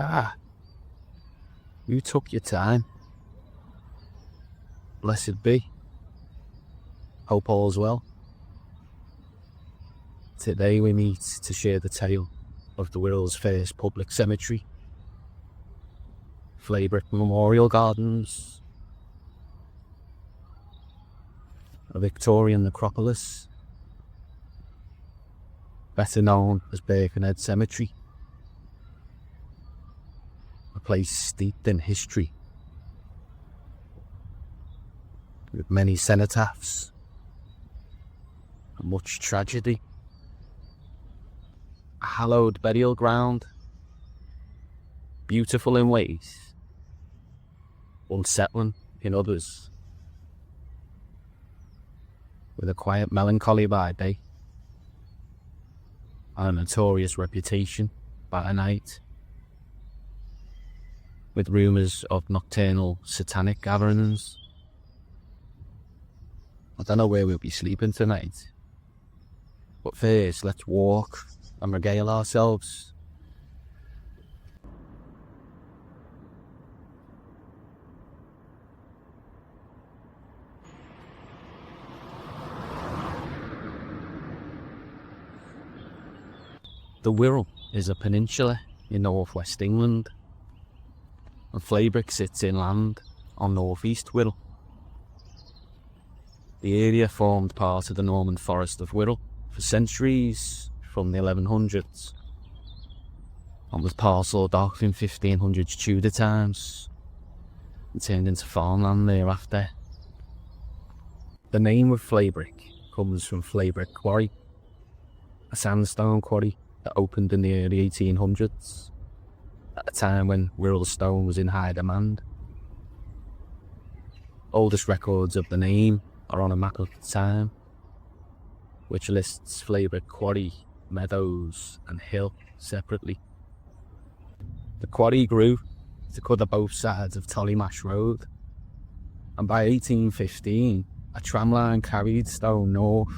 Ah, you took your time. Blessed be. Hope all's well. Today we meet to share the tale of the Wirral's first public cemetery, Flaybrick Memorial Gardens, a Victorian necropolis, better known as Birkenhead Cemetery, a place steeped in history, with many cenotaphs and much tragedy. A hallowed burial ground, beautiful in ways, unsettling in others, with a quiet melancholy by day, and a notorious reputation by night, with rumours of nocturnal satanic gatherings. I don't know where we'll be sleeping tonight, but first let's walk and regale ourselves. The Wirral is a peninsula in northwest England, and Flaybrick sits inland on northeast Wirral. The area formed part of the Norman Forest of Wirral for centuries from the 1100s, and was parcelled off in 1500s Tudor times and turned into farmland thereafter. The name of Flaybrick comes from Flaybrick Quarry, a sandstone quarry that opened in the early 1800s, at a time when Wirral stone was in high demand. Oldest records of the name are on a map of the time, which lists Flaybrick Quarry, Meadows and Hill separately. The quarry grew to cover both sides of Tollymash Road, and by 1815 a tramline carried stone north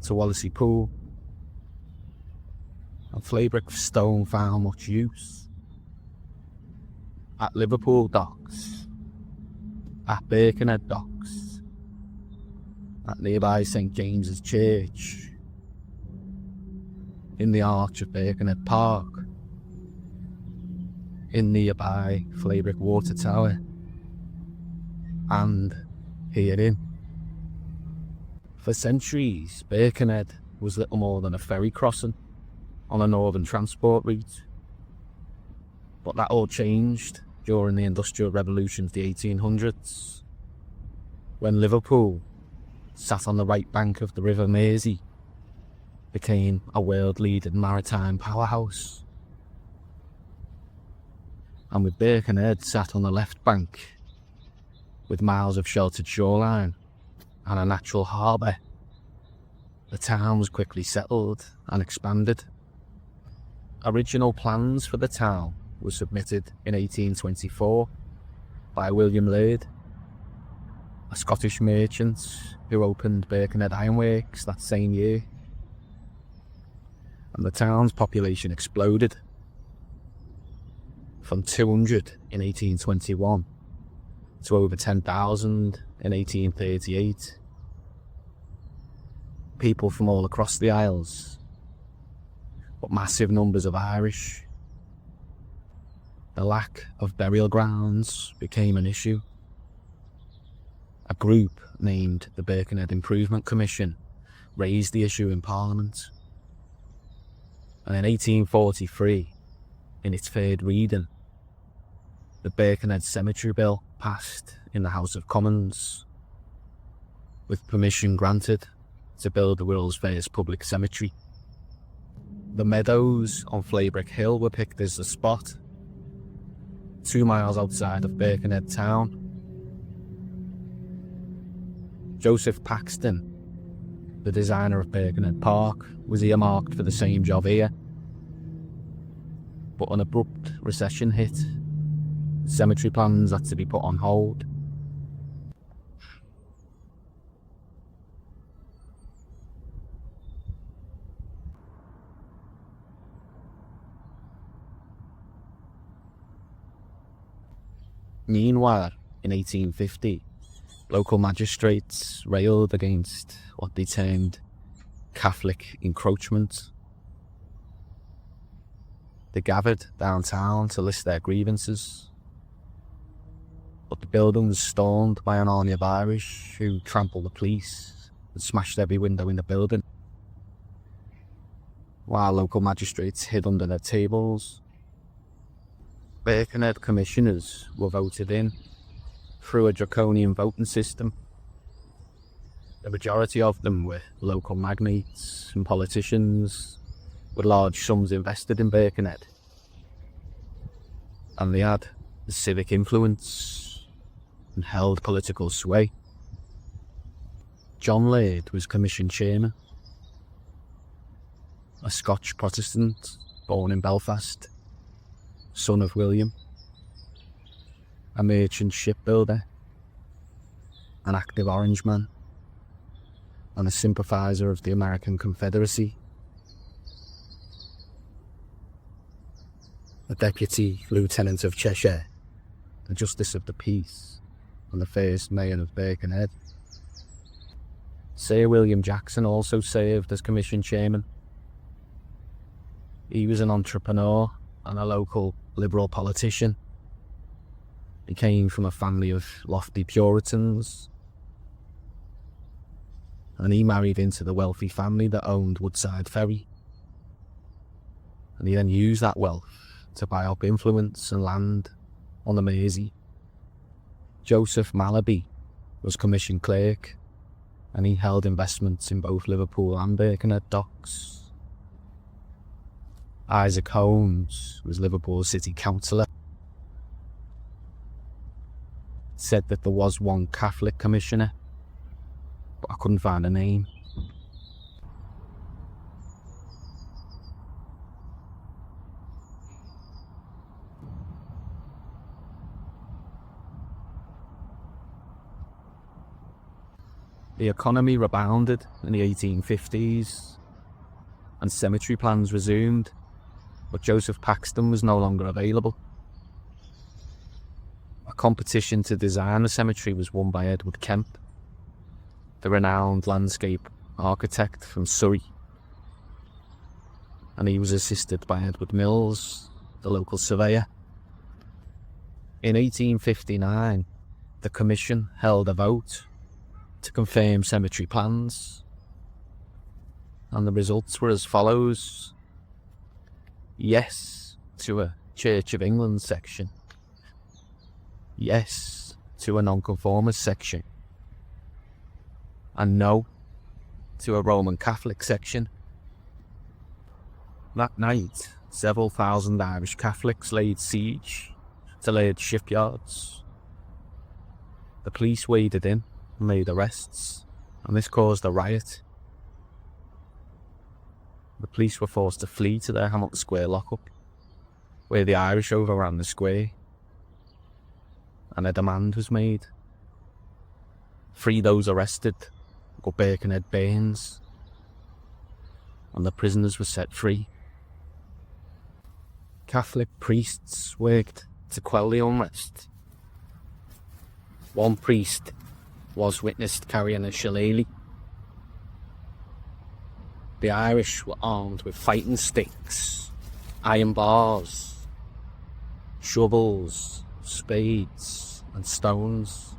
to Wallasey Pool, and Flaybrick stone found much use at Liverpool docks, at Birkenhead docks, at nearby St James's Church, in the arch of Birkenhead Park, in nearby Flaybrick Water Tower, and herein. For centuries, Birkenhead was little more than a ferry crossing on a northern transport route, but that all changed during the Industrial Revolution of the 1800s, when Liverpool, sat on the right bank of the River Mersey, became a world-leading maritime powerhouse, and with Birkenhead sat on the left bank, with miles of sheltered shoreline and a natural harbour, the town was quickly settled and expanded. Original plans for the town were submitted in 1824 by William Laird, a Scottish merchant who opened Birkenhead Ironworks that same year, and the town's population exploded from 200 in 1821 to over 10,000 in 1838. People from all across the Isles, but massive numbers of Irish. The lack of burial grounds became an issue. A group named the Birkenhead Improvement Commission raised the issue in Parliament, and in 1843, in its third reading, the Birkenhead Cemetery Bill passed in the House of Commons, with permission granted to build the Wirral's first public cemetery. The meadows on Flaybrick Hill were picked as the spot, 2 miles outside of Birkenhead town. Joseph Paxton, the designer of Birkenhead Park, was earmarked for the same job here, but an abrupt recession hit. Cemetery plans had to be put on hold. Meanwhile, in 1850, local magistrates railed against what they termed Catholic encroachment. They gathered downtown to list their grievances, but the building was stormed by an army of Irish who trampled the police and smashed every window in the building, while local magistrates hid under their tables. Birkenhead commissioners were voted in through a draconian voting system. The majority of them were local magnates and politicians with large sums invested in Birkenhead, and they had the civic influence and held political sway. John Laird was commission chairman, a Scotch Protestant born in Belfast, son of William, a merchant shipbuilder, an active Orangeman, and a sympathiser of the American Confederacy. A deputy lieutenant of Cheshire, the Justice of the Peace, and the first Mayor of Birkenhead. Sir William Jackson also served as commission chairman. He was an entrepreneur and a local Liberal politician. He came from a family of lofty Puritans, and he married into the wealthy family that owned Woodside Ferry. And he then used that wealth to buy up influence and land on the Mersey. Joseph Mallaby was commission clerk, and he held investments in both Liverpool and Birkenhead docks. Isaac Holmes was Liverpool city councillor. Said that there was one Catholic commissioner, but I couldn't find a name. The economy rebounded in the 1850s, and cemetery plans resumed, but Joseph Paxton was no longer available. A competition to design the cemetery was won by Edward Kemp, the renowned landscape architect from Surrey, and he was assisted by Edward Mills, the local surveyor. In 1859, the commission held a vote to confirm cemetery plans, and the results were as follows: yes to a Church of England section, yes to a nonconformist section, and no to a Roman Catholic section. That night, several thousand Irish Catholics laid siege to Laird's shipyards. The police waded in and made arrests, and this caused a riot. The police were forced to flee to their Hamilton Square lockup, where the Irish overran the square, and a demand was made: free those arrested, or Birkenhead burns, and the prisoners were set free. Catholic priests worked to quell the unrest. One priest was witnessed carrying a shillelagh. The Irish were armed with fighting sticks, iron bars, shovels, spades and stones.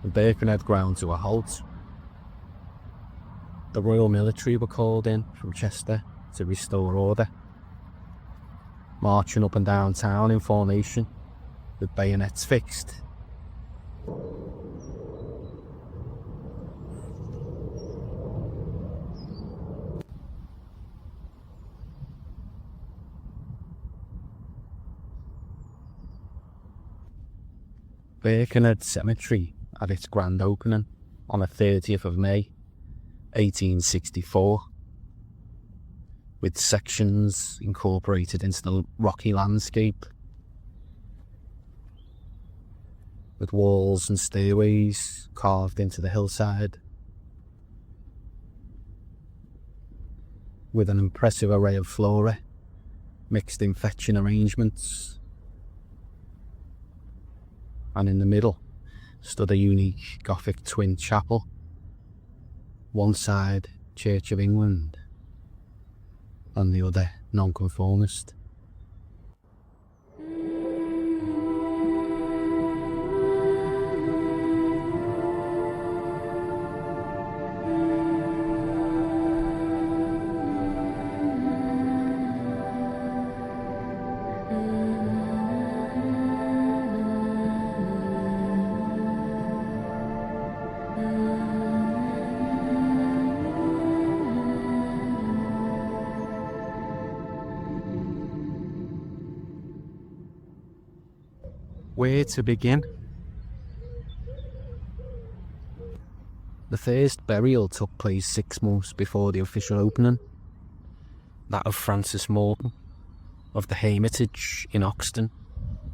The Birkenhead ground to a halt. The Royal Military were called in from Chester to restore order, marching up and down town in formation with bayonets fixed. Birkenhead Cemetery had its grand opening on the 30th of May 1864, with sections incorporated into the rocky landscape, with walls and stairways carved into the hillside, with an impressive array of flora mixed in fetching arrangements. and in the middle stood a unique Gothic twin chapel. One side Church of England and the other nonconformist. Where to begin? The first burial took place 6 months before the official opening, that of Francis Morgan of the Hermitage in Oxton,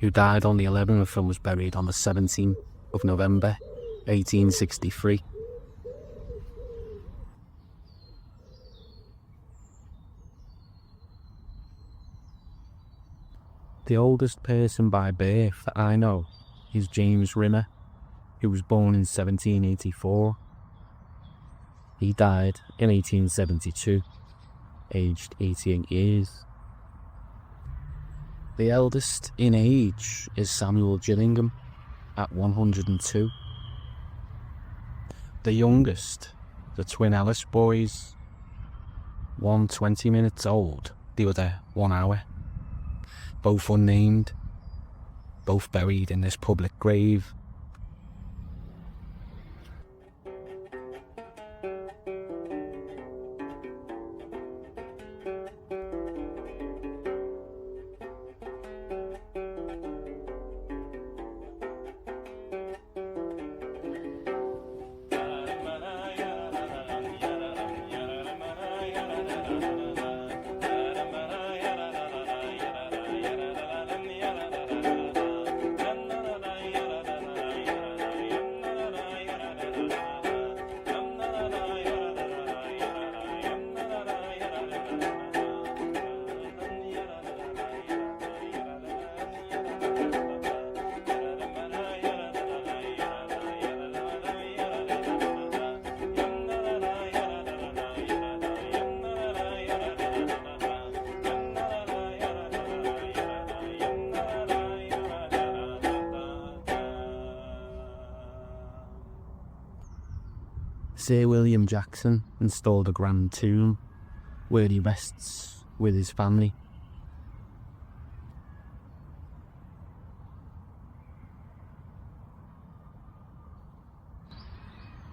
who died on the 11th and was buried on the 17th of November 1863. The oldest person by birth that I know is James Rimmer, who was born in 1784. He died in 1872, aged 88 years. The eldest in age is Samuel Gillingham at 102. The youngest, the twin Ellis boys, one 20 minutes old, the other 1 hour. Both unnamed, both buried in this public grave. Sir William Jackson installed a grand tomb where he rests with his family.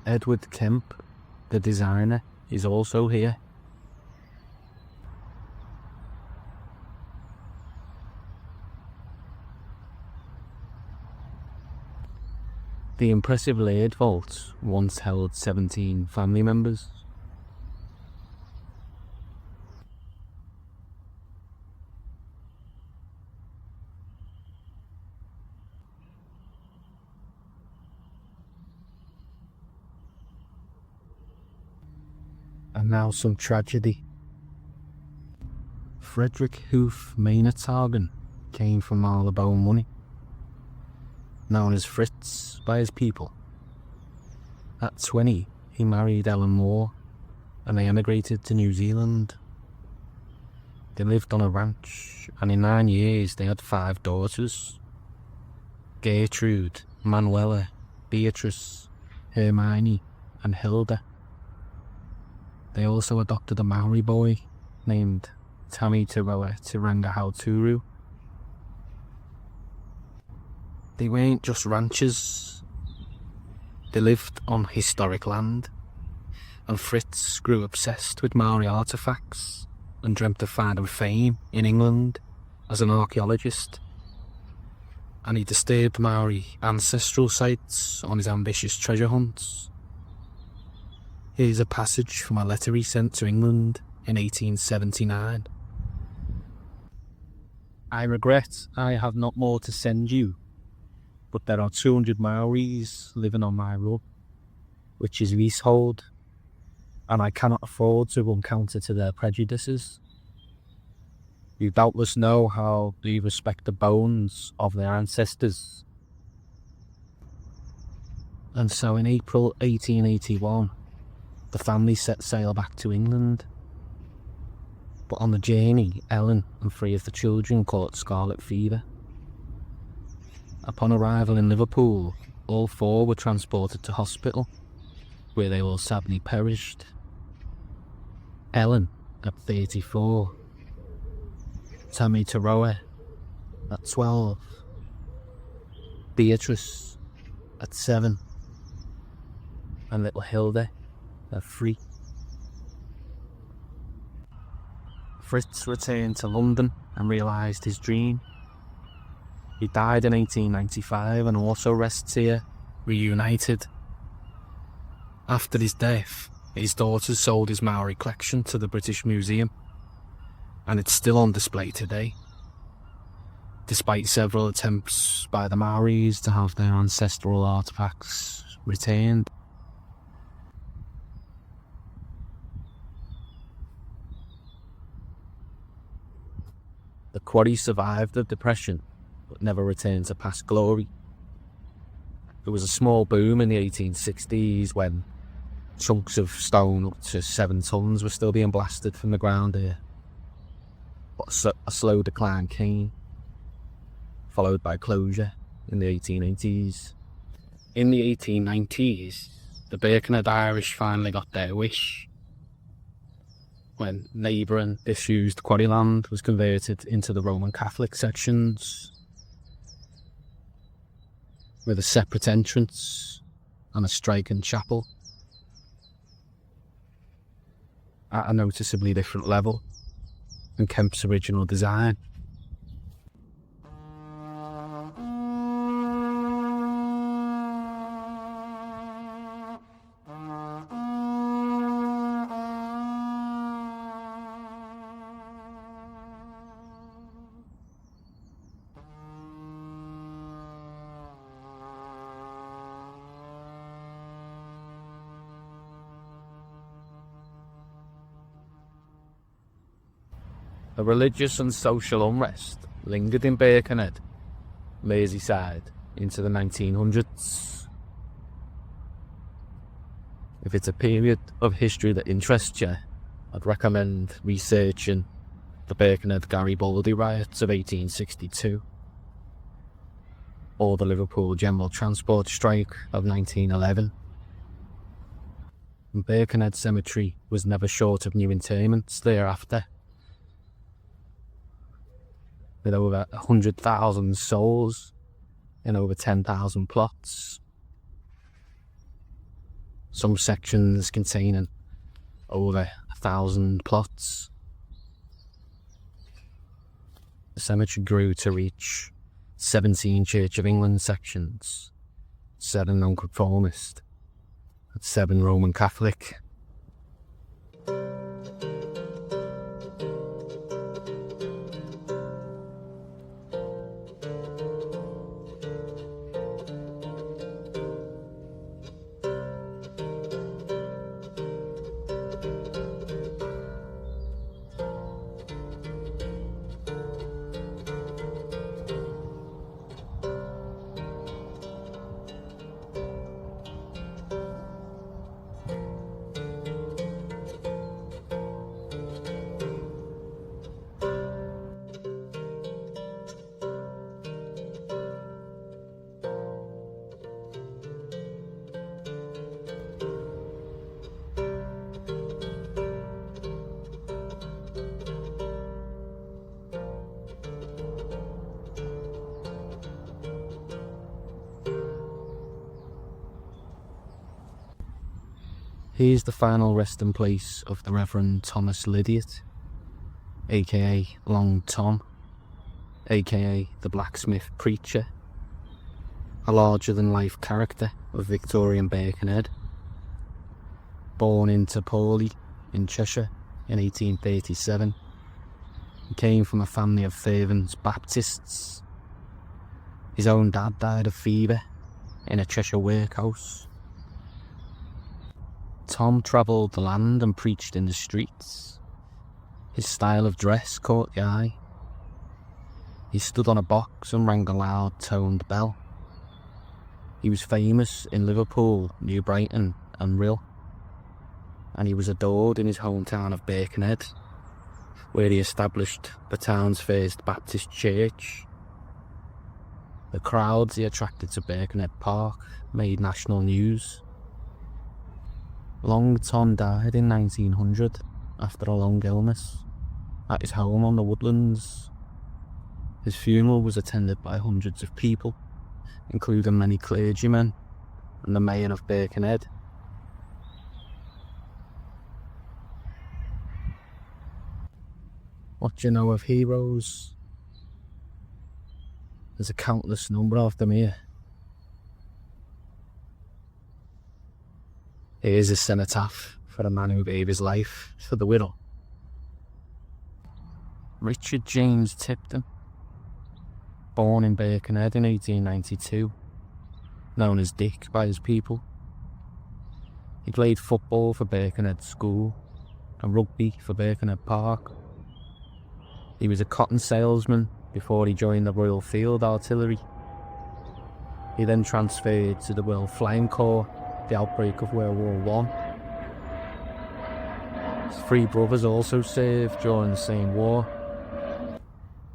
Edward Kemp, the designer, is also here. The impressive laird vault once held 17 family members. And now some tragedy. Frederick Hoof Maynardhagen came from Marylebone Money, known as Fritz by his people. At 20, he married Ellen Moore and they emigrated to New Zealand. They lived on a ranch and in 9 years they had 5 daughters: Gertrude, Manuela, Beatrice, Hermione and Hilda. They also adopted a Maori boy named Tami Teroa Tiranga Hauturu. They weren't just ranchers, they lived on historic land, and Fritz grew obsessed with Maori artefacts and dreamt of finding fame in England as an archaeologist. And he disturbed Maori ancestral sites on his ambitious treasure hunts. Here's a passage from a letter he sent to England in 1879. I regret I have not more to send you, but there are 200 Maoris living on my rub, which is leasehold, and I cannot afford to run counter to their prejudices. You doubtless know how they respect the bones of their ancestors, And so in April 1881, the family set sail back to England. But on the journey, Ellen and 3 of the children caught scarlet fever. Upon arrival in Liverpool, all 4 were transported to hospital, where they all sadly perished. Ellen at 34, Tammy Taroa at 12, Beatrice at 7, and little Hilda at 3. Fritz returned to London and realised his dream. He died in 1895 and also rests here, reunited. After his death, his daughters sold his Maori collection to the British Museum, and it's still on display today, despite several attempts by the Maoris to have their ancestral artefacts returned. The quarry survived the Depression, but never returned to past glory. There was a small boom in the 1860s when chunks of stone up to 7 tons were still being blasted from the ground here. But a slow decline came, followed by closure in the 1880s. In the 1890s, the Birkenhead Irish finally got their wish, when neighbouring disused quarry land was converted into the Roman Catholic sections, with a separate entrance and a striking chapel at a noticeably different level than Kemp's original design. A religious and social unrest lingered in Birkenhead, Merseyside, into the 1900s. If it's a period of history that interests you, I'd recommend researching the Birkenhead Garibaldi riots of 1862, or the Liverpool General Transport Strike of 1911. And Birkenhead Cemetery was never short of new interments thereafter, with over 100,000 souls in over 10,000 plots. Some sections containing over 1,000 plots. The cemetery grew to reach 17 Church of England sections, 7 Nonconformist, and 7 Roman Catholic. Here's the final resting place of the Reverend Thomas Lydiot, aka Long Tom, aka the Blacksmith Preacher, a larger-than-life character of Victorian Birkenhead. Born in Terpawley in Cheshire in 1837, he came from a family of fervent Baptists. His own dad died of fever in a Cheshire workhouse. Tom travelled the land and preached in the streets. His style of dress caught the eye. He stood on a box and rang a loud-toned bell. He was famous in Liverpool, New Brighton and Wirral, and he was adored in his hometown of Birkenhead, where he established the town's first Baptist church. The crowds he attracted to Birkenhead Park made national news. Long Tom died in 1900 after a long illness at his home on the woodlands. His funeral was attended by hundreds of people, including many clergymen and the mayor of Birkenhead. What do you know of heroes? There's a countless number of them here. Here's a cenotaph for a man who gave his life for the Wirral. Richard James Tipton, born in Birkenhead in 1892, known as Dick by his people. He played football for Birkenhead School and rugby for Birkenhead Park. He was a cotton salesman before he joined the Royal Field Artillery. He then transferred to the Royal Flying Corps at the outbreak of World War I. His three brothers also served during the same war.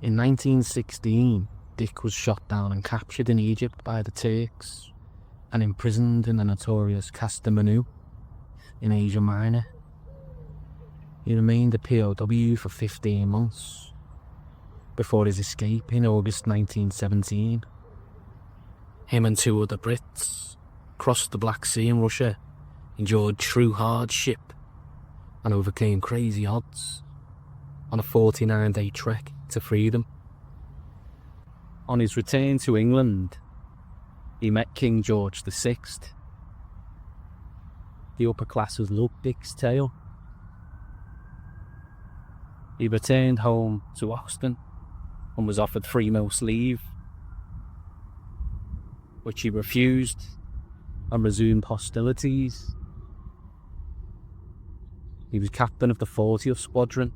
In 1916, Dick was shot down and captured in Egypt by the Turks and imprisoned in the notorious Kastamonu in Asia Minor. He remained a POW for 15 months before his escape in August 1917. Him and two other Brits crossed the Black Sea in Russia, endured true hardship and overcame crazy odds on a 49-day trek to freedom. On his return to England, he met King George VI. The upper classes loved Dick's tale. He returned home to Austin and was offered 3 months' leave, which he refused and resumed hostilities. He was captain of the 40th Squadron,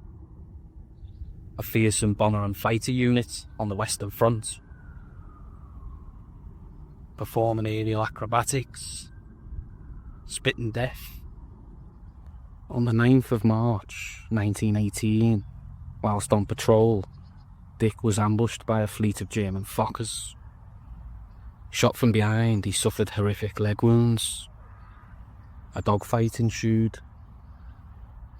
a fearsome bomber and fighter unit on the Western Front, performing aerial acrobatics, spitting death. On the 9th of March 1918, whilst on patrol, Dick was ambushed by a fleet of German Fokkers. Shot from behind, he suffered horrific leg wounds. A dogfight ensued,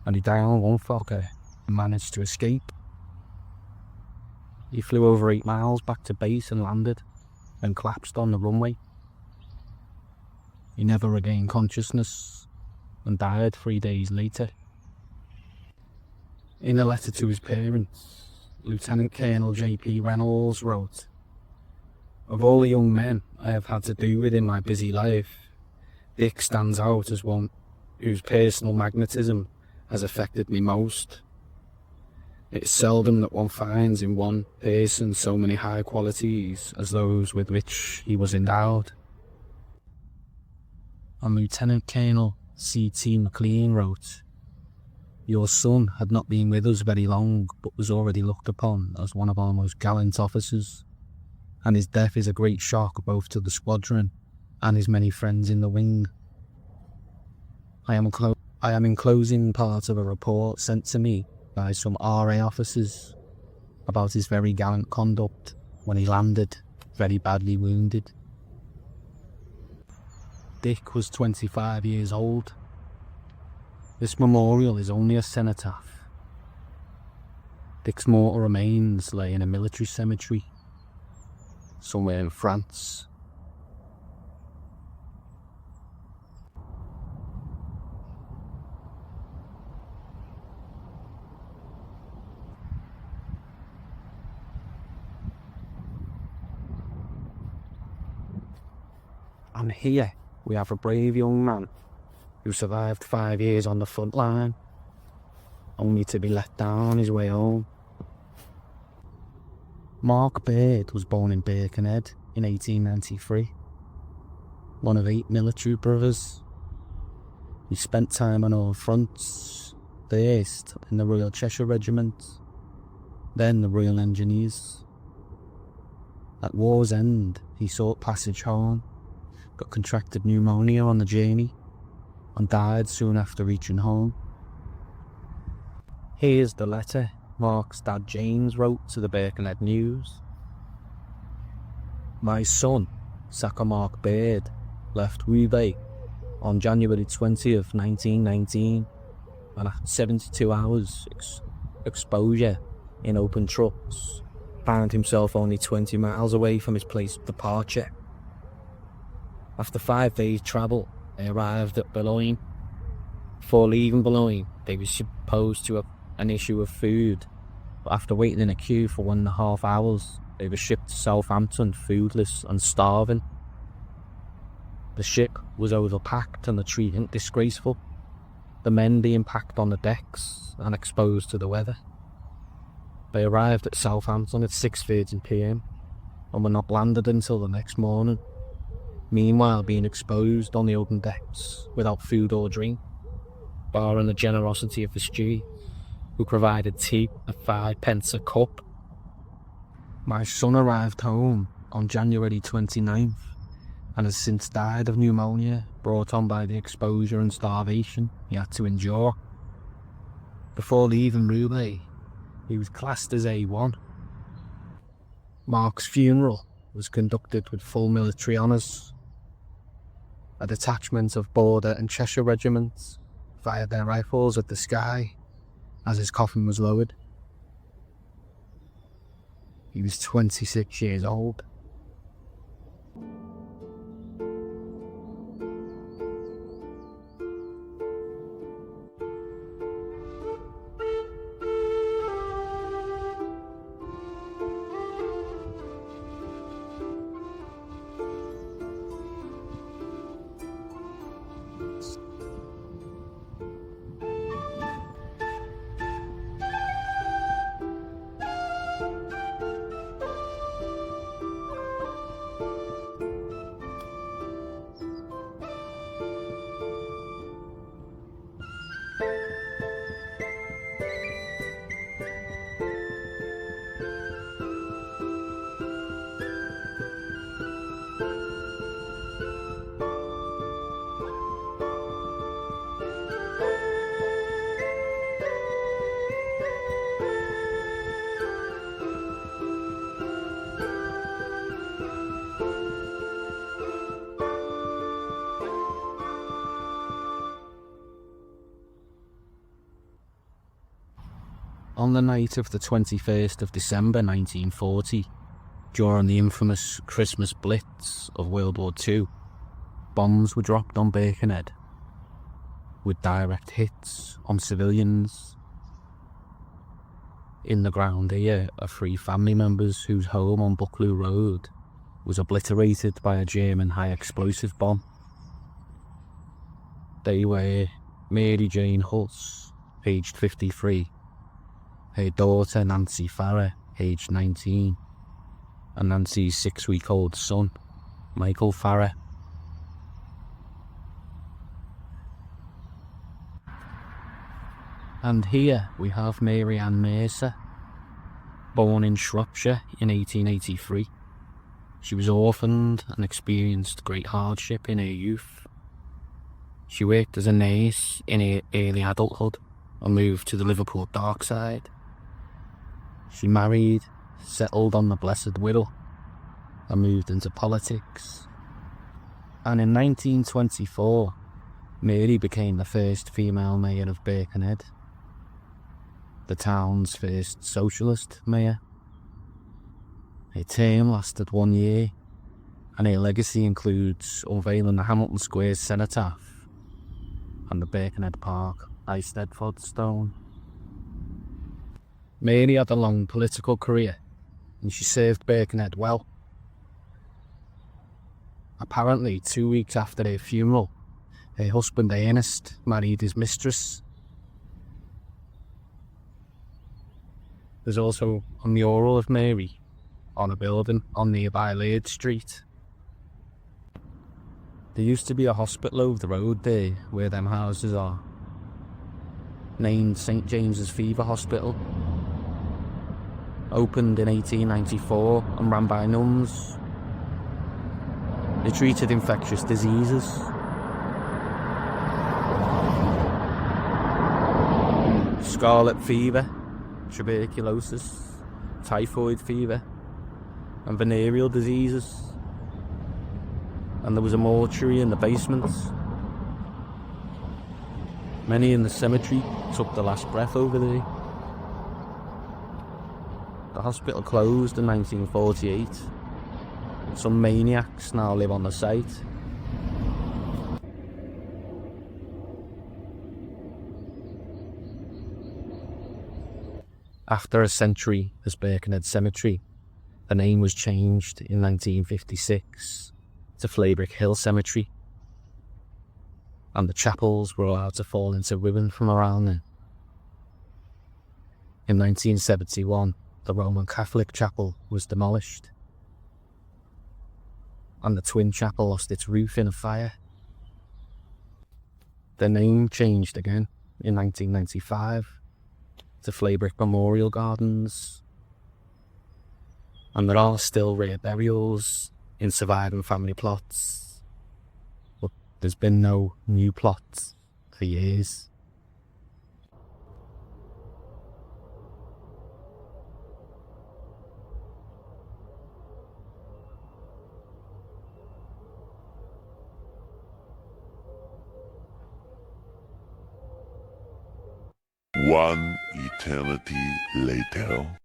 and he downed one Fokker and managed to escape. He flew over 8 miles back to base and landed, and collapsed on the runway. He never regained consciousness and died 3 days later. In a letter to his parents, Lieutenant Colonel J.P. Reynolds wrote, "Of all the young men I have had to do with in my busy life, Dick stands out as one whose personal magnetism has affected me most. It is seldom that one finds in one person so many high qualities as those with which he was endowed." And Lieutenant Colonel C.T. McLean wrote, "Your son had not been with us very long, but was already looked upon as one of our most gallant officers, and his death is a great shock both to the squadron and his many friends in the wing. I am enclosing part of a report sent to me by some RA officers about his very gallant conduct when he landed, very badly wounded." Dick was 25 years old. This memorial is only a cenotaph. Dick's mortal remains lay in a military cemetery somewhere in France. And here we have a brave young man who survived 5 years on the front line, only to be let down on his way home. Mark Baird was born in Birkenhead in 1893, one of 8 military brothers. He spent time on all fronts, first in the Royal Cheshire Regiment, then the Royal Engineers. At war's end, he sought passage home got contracted pneumonia on the journey and died soon after reaching home. Here's the letter Mark's dad James wrote to the Birkenhead News. My son, Saka Mark Baird, left Wirral on January 20th, 1919, and after 72 hours exposure in open trucks, found himself only 20 miles away from his place of departure. After 5 days' travel, they arrived at Boulogne. Before leaving Boulogne, they were supposed to have an issue of food, but after waiting in a queue for 1.5 hours, they were shipped to Southampton foodless and starving. The ship was overpacked and the treatment disgraceful, the men being packed on the decks and exposed to the weather. They arrived at Southampton at 6:30 p.m. and were not landed until the next morning, meanwhile being exposed on the open decks without food or drink, barring the generosity of the steward, who provided tea at 5p a cup. My son arrived home on January 29th and has since died of pneumonia brought on by the exposure and starvation he had to endure. Before leaving Roubaix, he was classed as A1. Mark's funeral was conducted with full military honours. A detachment of Border and Cheshire regiments fired their rifles at the sky as his coffin was lowered. He was 26 years old. On the night of the 21st of December 1940, during the infamous Christmas Blitz of World War II, bombs were dropped on Birkenhead, with direct hits on civilians. In the ground here are 3 family members whose home on Buccleuch Road was obliterated by a German high-explosive bomb. They were Mary Jane Huss, aged 53, her daughter Nancy Farrer, aged 19, and Nancy's 6-week-old son, Michael Farrer. And here we have Mary Ann Mercer, born in Shropshire in 1883. She was orphaned and experienced great hardship in her youth. She worked as a nurse in her early adulthood and moved to the Liverpool dark side. She married, settled on the blessed Wirral, and moved into politics. And in 1924, Mary became the first female mayor of Birkenhead, the town's first socialist mayor. Her term lasted 1 year, and her legacy includes unveiling the Hamilton Square cenotaph and the Birkenhead Park Eisteddfod stone. Mary had a long political career, and she served Birkenhead well. Apparently, 2 weeks after her funeral, her husband Ernest married his mistress. There's also a mural of Mary on a building on nearby Laird Street. There used to be a hospital over the road there where them houses are, named St James's Fever Hospital. Opened in 1894 and ran by nuns. They treated infectious diseases. Scarlet fever, tuberculosis, typhoid fever, and venereal diseases. And there was a mortuary in the basement. Many in the cemetery took the last breath over there. The hospital closed in 1948. Some maniacs now live on the site. After a century as Birkenhead Cemetery, the name was changed in 1956 to Flaybrick Hill Cemetery, and the chapels were allowed to fall into ruin from around then. In 1971, the Roman Catholic chapel was demolished, and the twin chapel lost its roof in a fire. The name changed again in 1995 to Flaybrick Memorial Gardens, and there are still rare burials in surviving family plots, but there's been no new plots for years. One eternity later.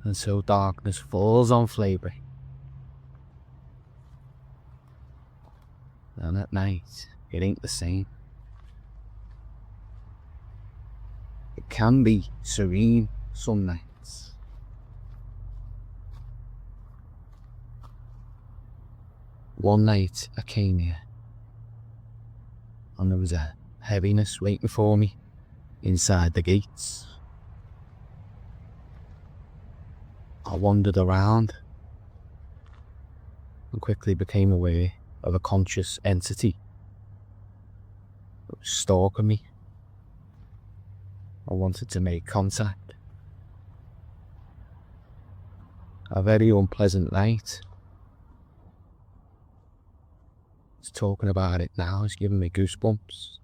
And so darkness falls on Flaybrick. And at night, it ain't the same. It can be serene some nights. One night I came here, and there was a heaviness waiting for me inside the gates. I wandered around and quickly became aware of a conscious entity that was stalking me. I wanted to make contact. A very unpleasant night. Just talking about it now is giving me goosebumps.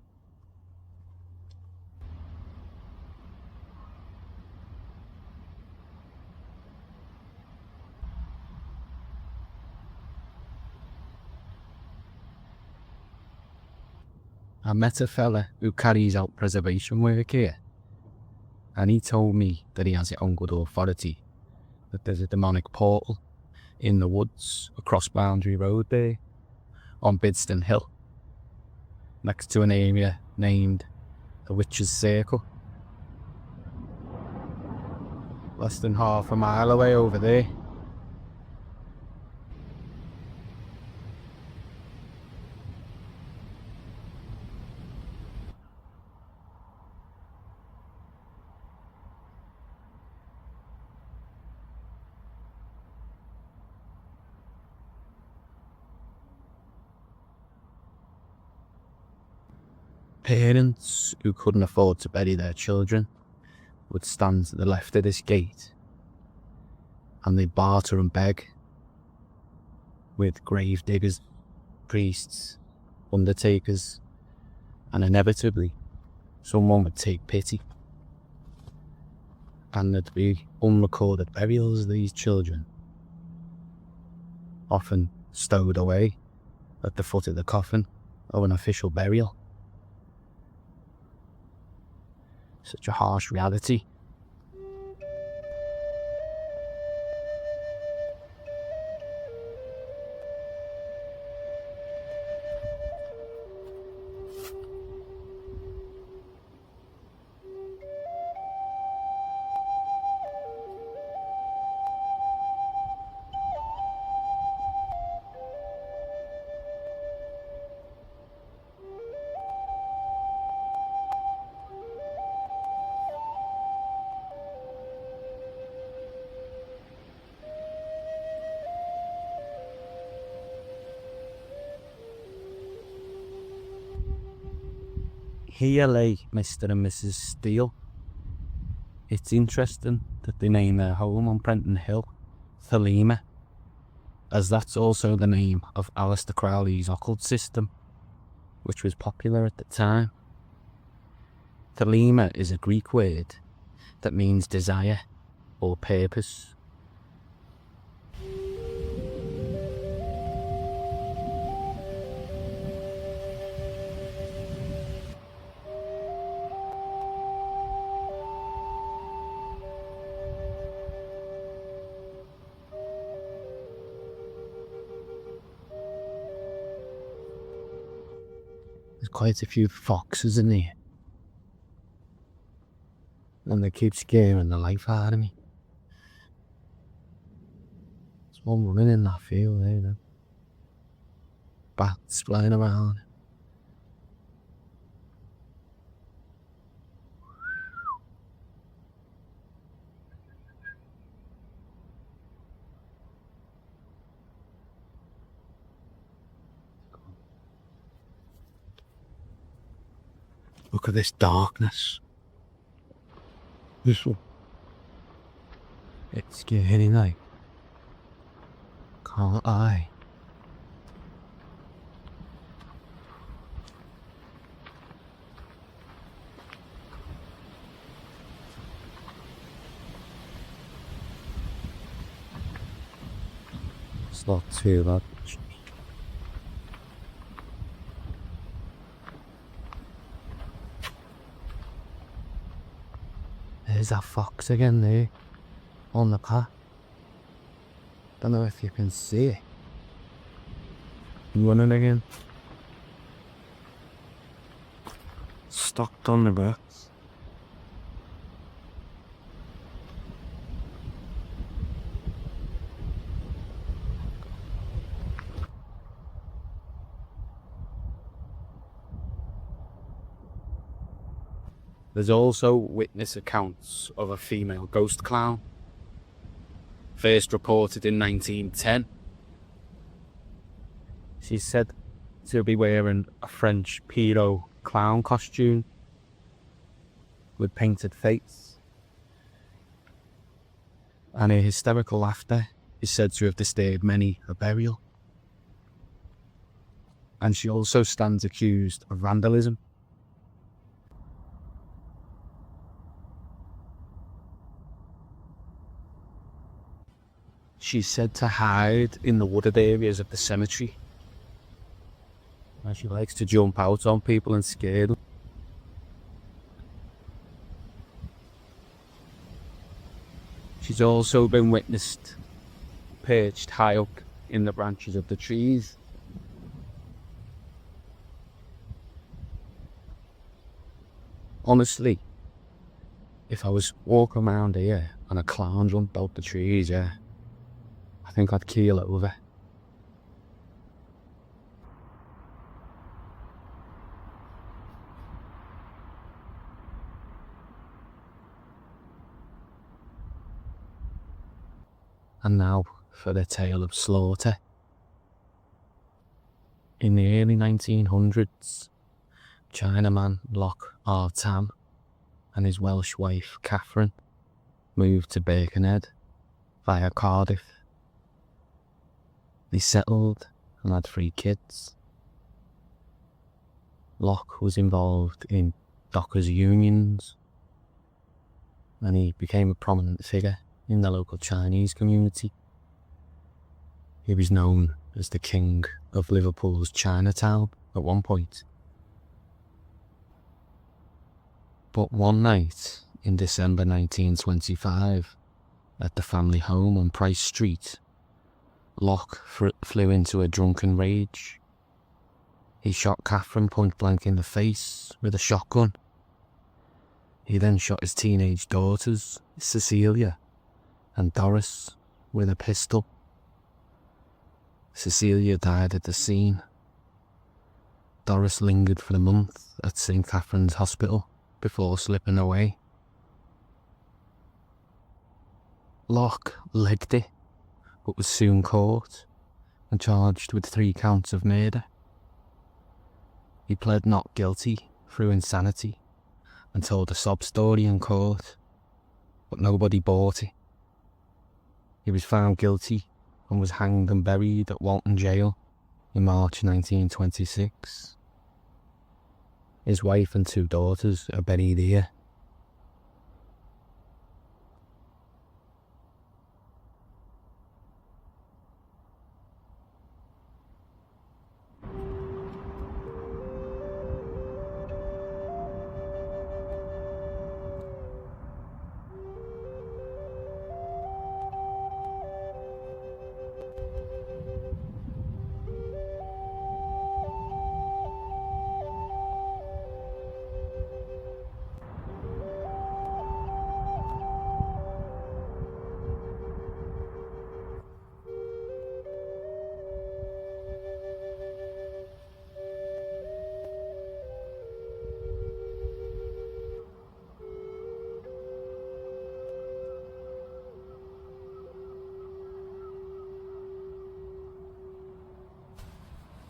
I met a fella who carries out preservation work here, and he told me that he has it on good authority that there's a demonic portal in the woods across Boundary Road there, on Bidston Hill, next to an area named the Witch's Circle. Less than half a mile away over there. Parents who couldn't afford to bury their children would stand to the left of this gate, and they'd barter and beg with grave diggers, priests, undertakers, and inevitably someone would take pity, and there'd be unrecorded burials of these children, often stowed away at the foot of the coffin of an official burial. Such a harsh reality. Here lay Mr. and Mrs. Steele. It's interesting that they name their home on Prenton Hill Thelema, as that's also the name of Aleister Crowley's occult system, which was popular at the time. Thelema is a Greek word that means desire or purpose. There's quite a few foxes in here, and they keep scaring the life out of me. There's one running in that field there, you know. Bats flying around. Look at this darkness. This one. It's scary now. Can't I? It's not too bad. There's that fox again there, on the path. Don't know if you can see it. Running again. Stocked on the backs. There's also witness accounts of a female ghost clown, first reported in 1910. She's said to be wearing a French Pierrot clown costume with painted face, and her hysterical laughter is said to have disturbed many a burial. And she also stands accused of vandalism. She's said to hide in the wooded areas of the cemetery, and she likes to jump out on people and scare them. She's also been witnessed perched high up in the branches of the trees. Honestly, if I was walking around here and a clown jumped out the trees, yeah, I think I'd keel over. And now for the tale of slaughter. In the early 1900s, Chinaman Loch R. Tam and his Welsh wife Catherine moved to Birkenhead via Cardiff. They settled and had 3 kids. Loch was involved in dockers' unions, and he became a prominent figure in the local Chinese community. He was known as the King of Liverpool's Chinatown at one point. But one night in December 1925, at the family home on Price Street, Loch flew into a drunken rage. He shot Catherine point blank in the face with a shotgun. He then shot his teenage daughters, Cecilia and Doris, with a pistol. Cecilia died at the scene. Doris lingered for a month at St. Catherine's Hospital before slipping away. Loch legged it, but was soon caught and charged with 3 counts of murder. He pled not guilty through insanity and told a sob story in court, but nobody bought it. He was found guilty and was hanged and buried at Walton Jail in March 1926. His wife and 2 daughters are buried here.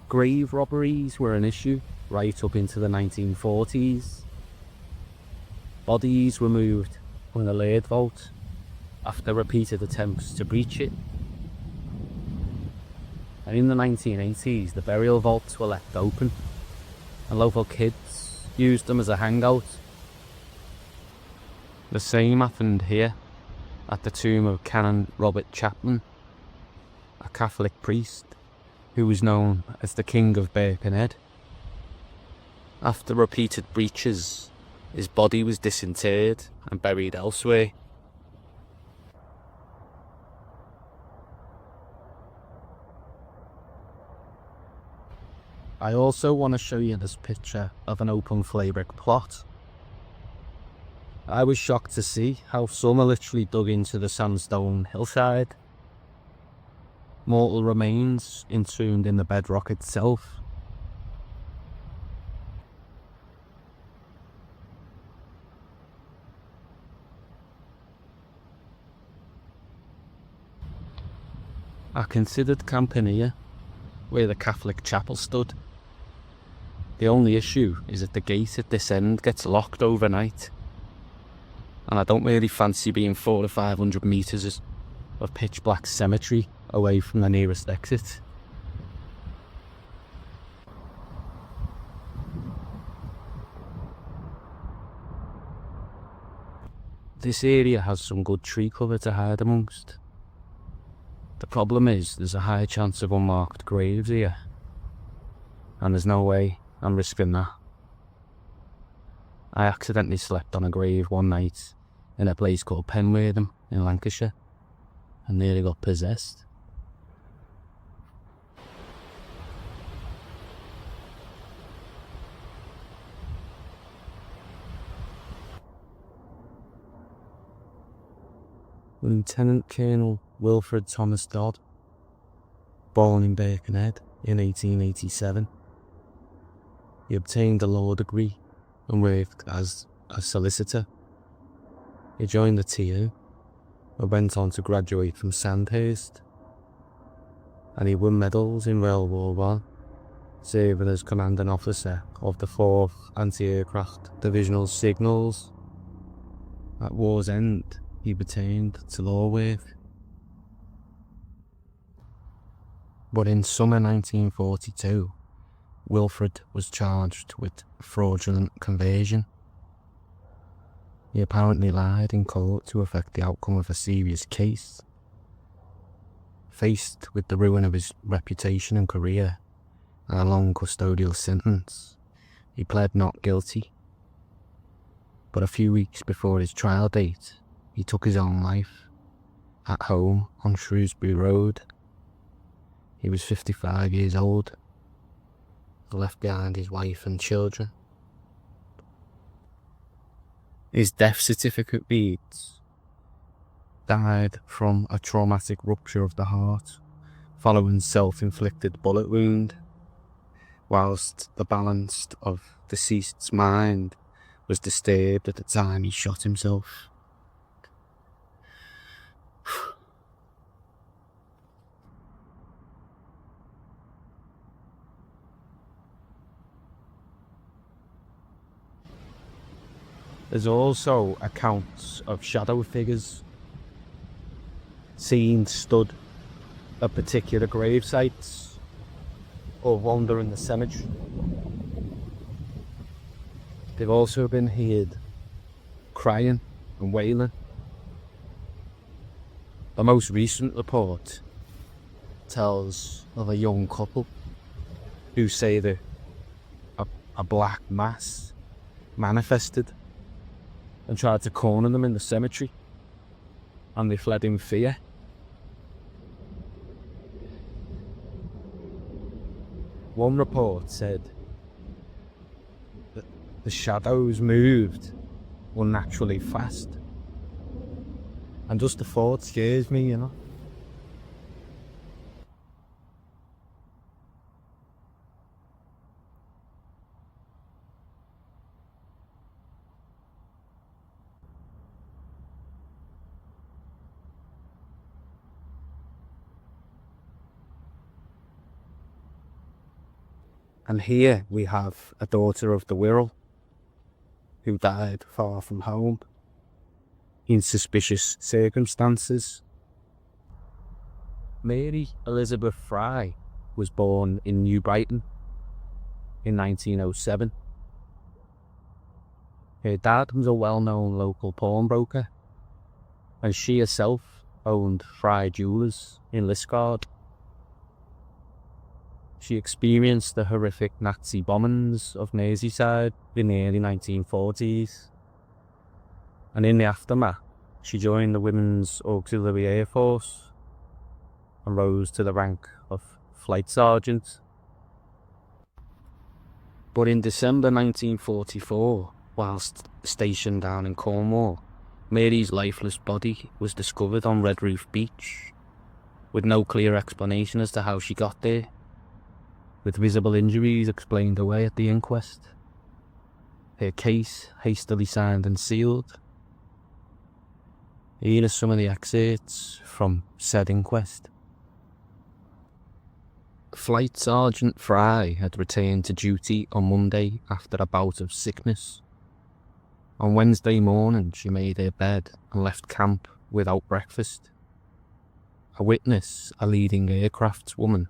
Grave robberies were an issue right up into the 1940s. Bodies were moved from the laid vault after repeated attempts to breach it. And in the 1980s, the burial vaults were left open and local kids used them as a hangout. The same happened here at the tomb of Canon Robert Chapman, a Catholic priest who was known as the King of Birkenhead. After repeated breaches, his body was disinterred and buried elsewhere. I also want to show you this picture of an open Flaybrick plot. I was shocked to see how some are literally dug into the sandstone hillside. Mortal remains entombed in the bedrock itself. I considered camping here, where the Catholic chapel stood. The only issue is that the gate at this end gets locked overnight, and I don't really fancy being 400 or 500 metres of pitch black cemetery away from the nearest exit. This area has some good tree cover to hide amongst. The problem is there's a high chance of unmarked graves here, and there's no way I'm risking that. I accidentally slept on a grave one night in a place called Penwortham in Lancashire and nearly got possessed. Lieutenant Colonel Wilfred Thomas Dodd, born in Birkenhead in 1887. He obtained a law degree and worked as a solicitor. He joined the TU and went on to graduate from Sandhurst, and he won medals in World War One, serving as commanding officer of the 4th Anti-Aircraft Divisional Signals. At war's end, he returned to law work. But in summer 1942, Wilfred was charged with fraudulent conversion. He apparently lied in court to affect the outcome of a serious case. Faced with the ruin of his reputation and career and a long custodial sentence, he pled not guilty. But a few weeks before his trial date, he took his own life at home on Shrewsbury Road. He was 55 years old. He left behind his wife and children. His death certificate reads, "Died from a traumatic rupture of the heart following self-inflicted bullet wound, whilst the balance of deceased's mind was disturbed at the time he shot himself." There's also accounts of shadow figures seen stood at particular grave sites or wandering the cemetery. They've also been heard crying and wailing. The most recent report tells of a young couple who say that a black mass manifested and tried to corner them in the cemetery, and they fled in fear. One report said that the shadows moved unnaturally fast, and just the thought scares me, you know. And here we have a daughter of the Wirral who died far from home in suspicious circumstances. Mary Elizabeth Fry was born in New Brighton in 1907. Her dad was a well-known local pawnbroker, and she herself owned Fry Jewellers in Liskeard. She experienced the horrific Nazi bombings of Merseyside in the early 1940s, and in the aftermath she joined the Women's Auxiliary Air Force and rose to the rank of Flight Sergeant. But in December 1944, whilst stationed down in Cornwall, Mary's lifeless body was discovered on Red Roof Beach, with no clear explanation as to how she got there, with visible injuries explained away at the inquest. Her case hastily signed and sealed. Here are some of the excerpts from said inquest. Flight Sergeant Fry had returned to duty on Monday after a bout of sickness. On Wednesday morning she made her bed and left camp without breakfast. A witness, a leading aircraft woman,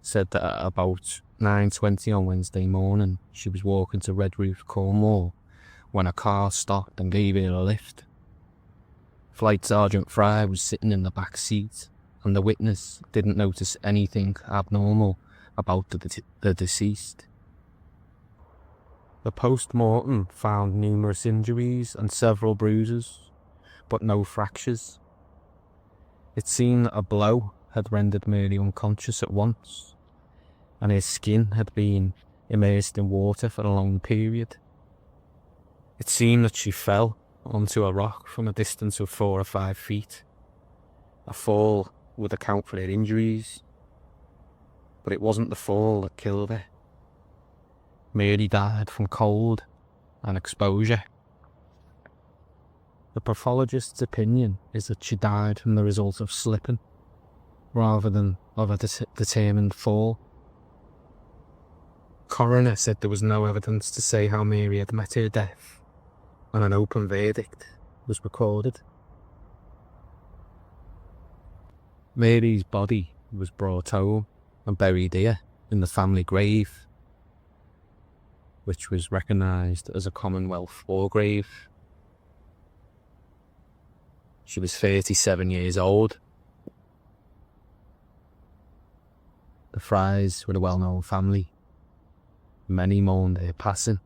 said that at about 9:20 on Wednesday morning she was walking to Red Roof, Cornwall, when a car stopped and gave her a lift. Flight Sergeant Fry was sitting in the back seat, and the witness didn't notice anything abnormal about the deceased. The post-mortem found numerous injuries and several bruises, but no fractures. It seemed that a blow had rendered Mary unconscious at once, and her skin had been immersed in water for a long period. It seemed that she fell onto a rock from a distance of 4 or 5 feet. A fall would account for her injuries, but it wasn't the fall that killed her. Mary died from cold and exposure. The pathologist's opinion is that she died from the result of slipping, rather than of a determined fall. Coroner said there was no evidence to say how Mary had met her death, and an open verdict was recorded. Mary's body was brought home and buried here in the family grave, which was recognised as a Commonwealth war grave. She was 37 years old. The Frys were a well-known family. Many mourned her passing.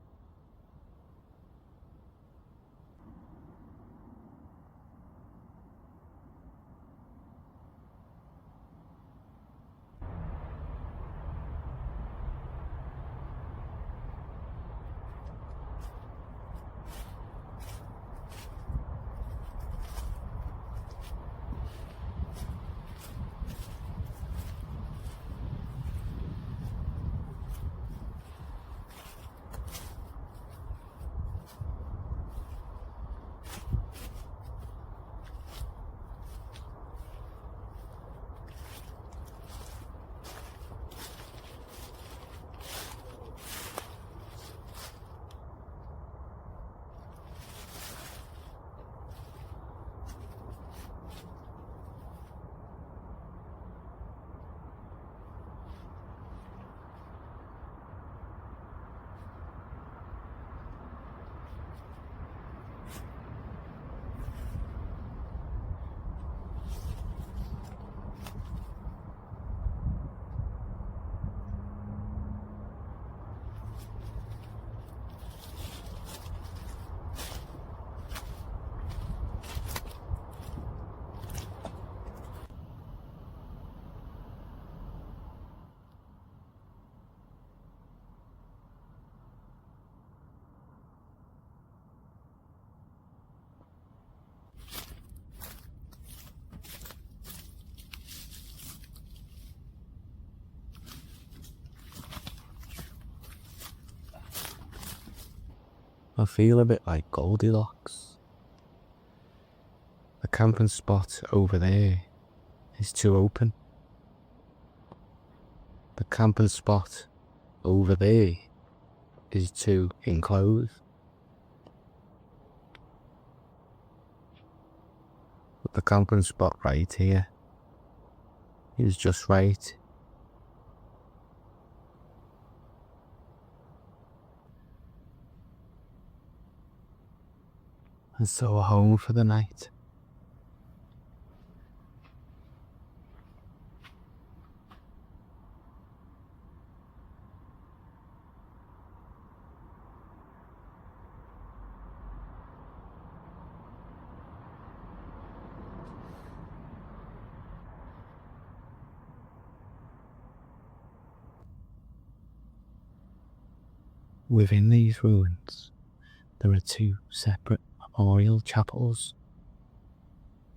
I feel a bit like Goldilocks. The camping spot over there is too open. The camping spot over there is too enclosed. But the camping spot right here is just right. And so we're home for the night. Within these ruins, there are two separate memorial chapels.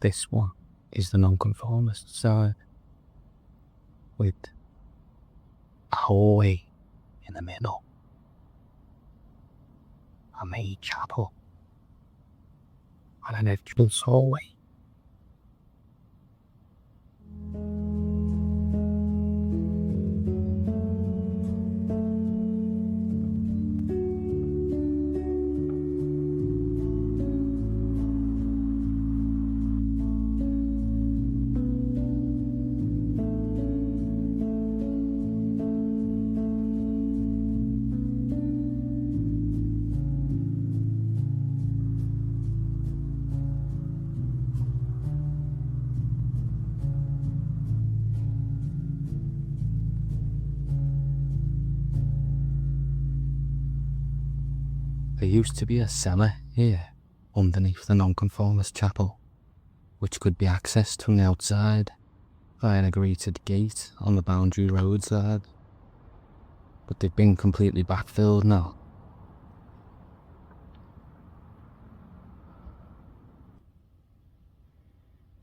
This one is the nonconformist side, with a hallway in the middle, a main chapel, and an entrance hallway. There used to be a cellar here underneath the nonconformist chapel, which could be accessed from the outside via an agreed gate on the boundary roadside, but they've been completely backfilled now.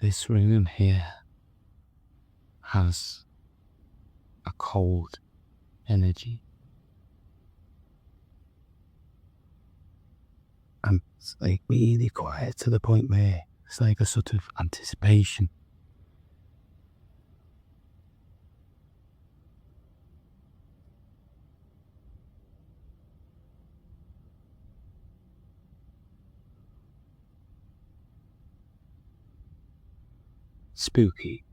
This room here has a cold energy. And it's like really quiet to the point where it's like a sort of anticipation. Spooky.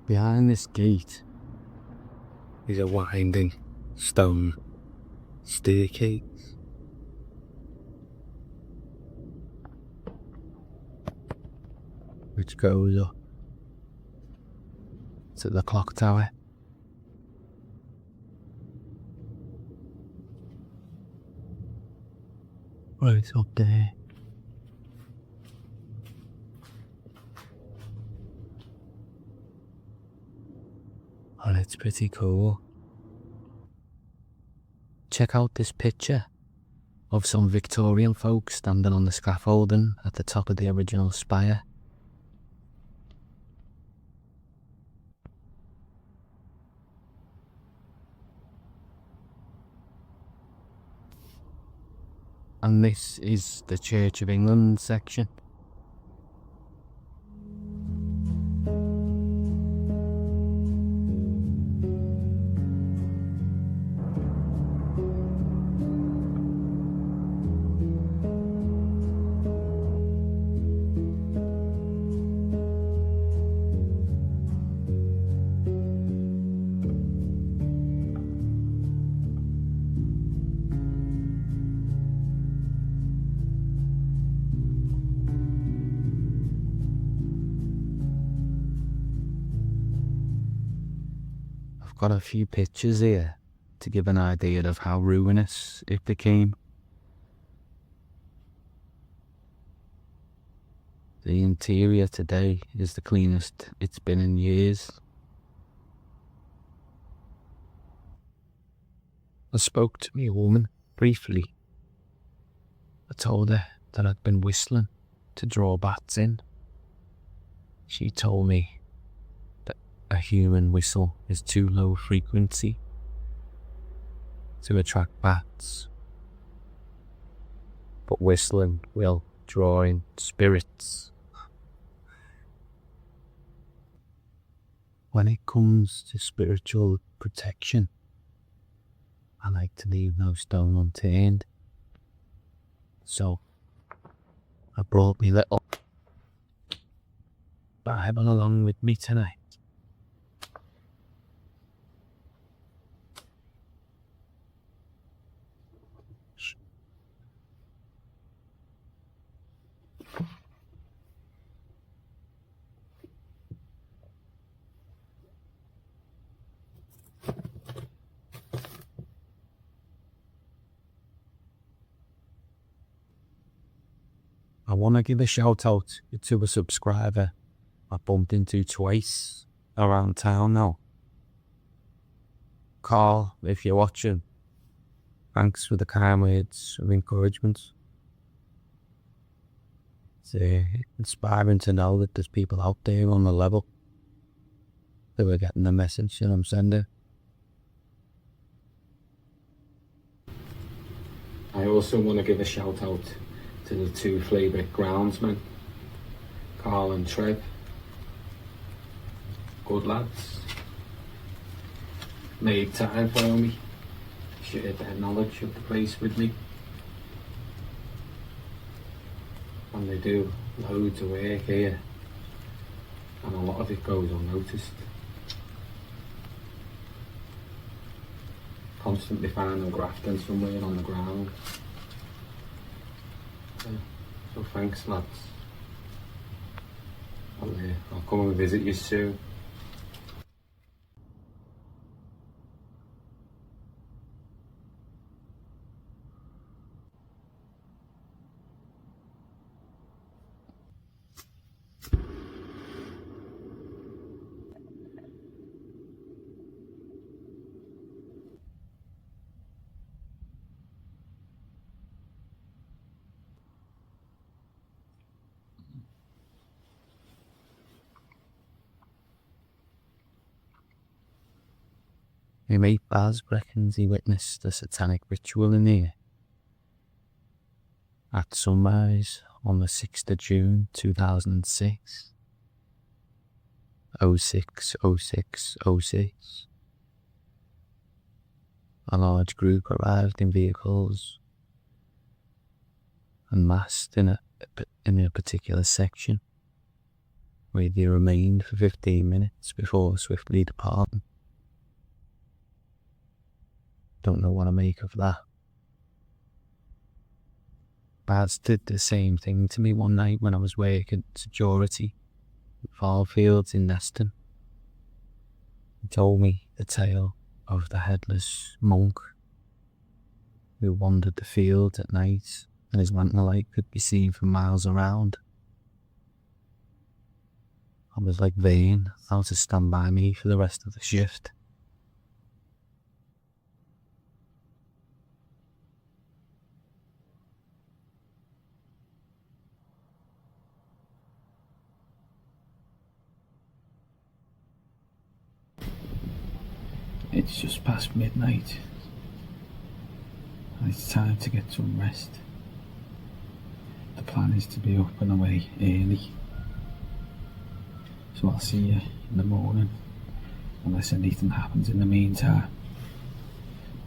Behind this gate is a winding stone staircase. Which goes up to the clock tower. Right up there. And it's pretty cool. Check out this picture of some Victorian folk standing on the scaffolding at the top of the original spire. And this is the Church of England section. I've got a few pictures here to give an idea of how ruinous it became. The interior today is the cleanest it's been in years. I spoke to me woman briefly. I told her that I'd been whistling to draw bats in. She told me that a human whistle is too low frequency to attract bats, but whistling will draw in spirits. When it comes to spiritual protection, I like to leave no stone unturned. So I brought me little Bible along with me tonight. I want to give a shout out to a subscriber I bumped into twice around town now. Carl, if you're watching, thanks for the kind words of encouragement. It's inspiring to know that there's people out there on the level that are getting the message that I'm sending. I also want to give a shout out to the two Flaybrick groundsmen, Carl and Trev. Good lads. Made time for me, shared their knowledge of the place with me. And they do loads of work here, and a lot of it goes unnoticed. Constantly find them grafting somewhere on the ground. So thanks lads. I'll come and visit you soon. My mate Baz reckons he witnessed a satanic ritual in here at sunrise on the 6th of June 2006. 060606. A large group arrived in vehicles and massed in a particular section where they remained for 15 minutes before swiftly departing. Don't know what to make of that. Baz did the same thing to me one night when I was working security at Farfields in Neston. He told me the tale of the headless monk who wandered the fields at night and his lantern light could be seen for miles around. I was like Vane, how to stand by me for the rest of the shift. It's just past midnight, and it's time to get some rest. The plan is to be up and away early, so I'll see you in the morning, unless anything happens in the meantime.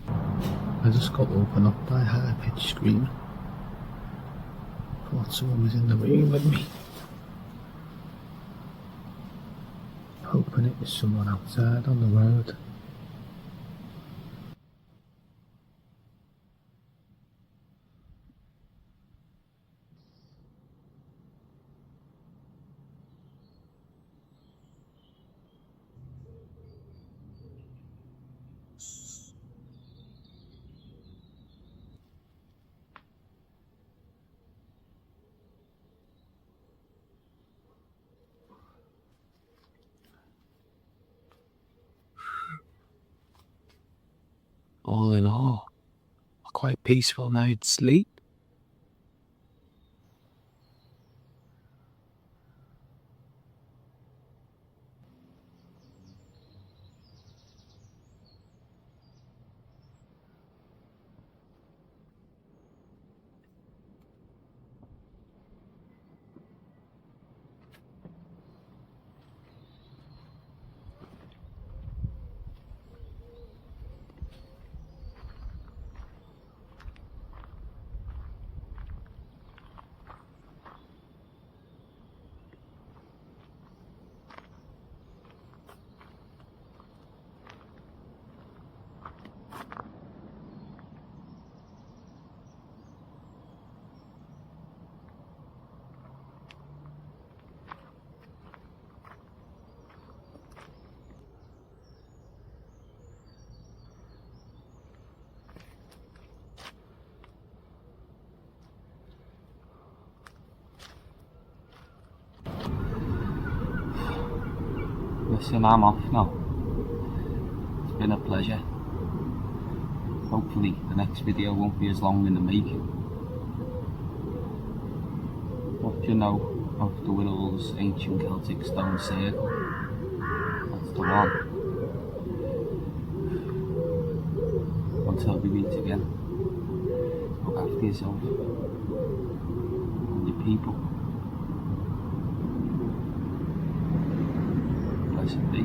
I just got woken up by a high-pitched scream. Thought someone was in the room with me. Hoping it was someone outside on the road. all in all, a quite peaceful night's sleep. Listen, I'm off now. It's been a pleasure. Hopefully the next video won't be as long in the making. What do you know of the Wirral's ancient Celtic stone circle? That's the one. Until we meet again, look after yourself and your people. Blessed be.